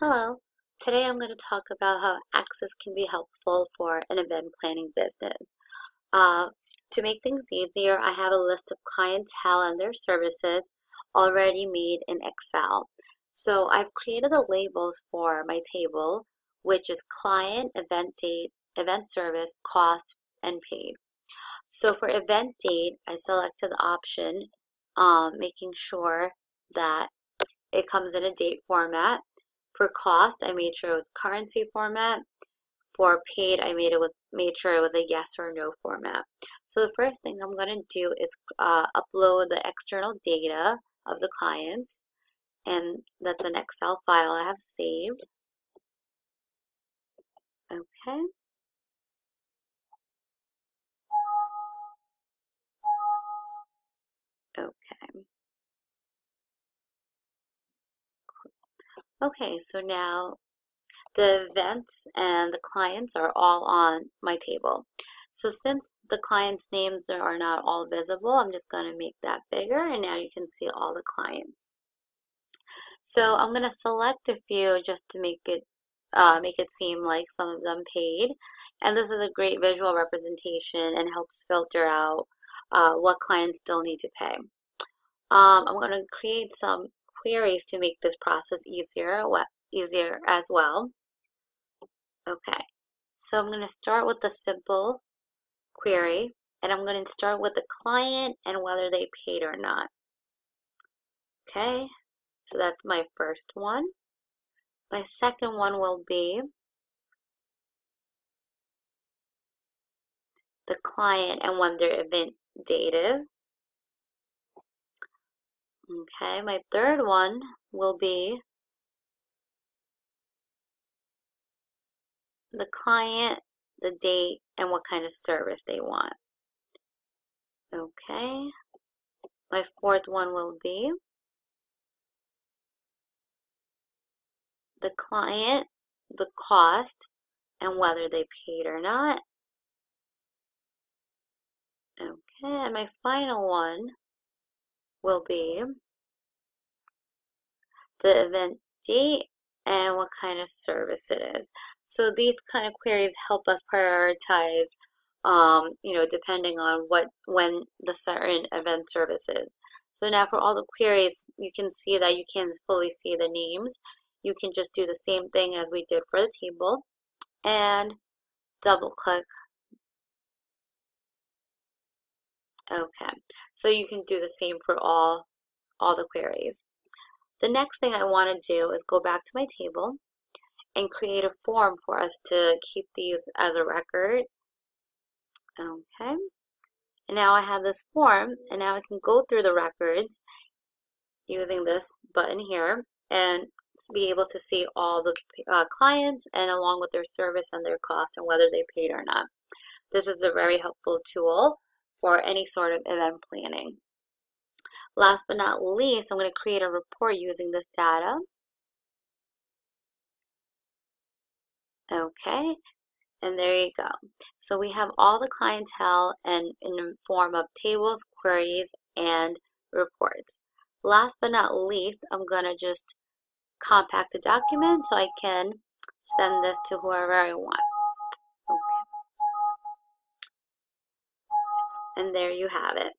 Hello. Today I'm going to talk about how Access can be helpful for an event planning business. Uh, to make things easier, I have a list of clientele and their services already made in Excel. So I've created the labels for my table, which is client, event date, event service, cost, and paid. So for event date, I selected the option, making sure that it comes in a date format. For cost, I made sure it was currency format. For paid, I made sure it was a yes or no format. So the first thing I'm going to do is upload the external data of the clients, and that's an Excel file I have saved. Okay. Okay. Okay, so now the events and the clients are all on my table. So since the clients' names are not all visible, I'm just going to make that bigger, and now you can see all the clients. So I'm going to select a few just to make it seem like some of them paid. And this is a great visual representation and helps filter out what clients still need to pay. I'm going to create some queries to make this process easier as well. Okay, so I'm going to start with the simple query, and I'm going to start with the client and whether they paid or not. Okay, so that's my first one. My second one will be the client and when their event date is. Okay, my third one will be the client, the date, and what kind of service they want. Okay, my fourth one will be the client, the cost, and whether they paid or not. Okay, and my final one will be the event date and what kind of service it is. So these kind of queries help us prioritize, depending on when the certain event service is. So now for all the queries, you can see that you can't fully see the names. You can just do the same thing as we did for the table and double click. Okay, so you can do the same for all the queries. The next thing I want to do is go back to my table and create a form for us to keep these as a record. Okay, and now I have this form, and now I can go through the records using this button here and be able to see all the clients and along with their service and their cost and whether they paid or not. This is a very helpful tool for any sort of event planning. Last but not least, I'm going to create a report using this data. Okay, and there you go. So we have all the clientele and in the form of tables, queries, and reports. Last but not least, I'm going to just compact the document so I can send this to whoever I want. Okay. And there you have it.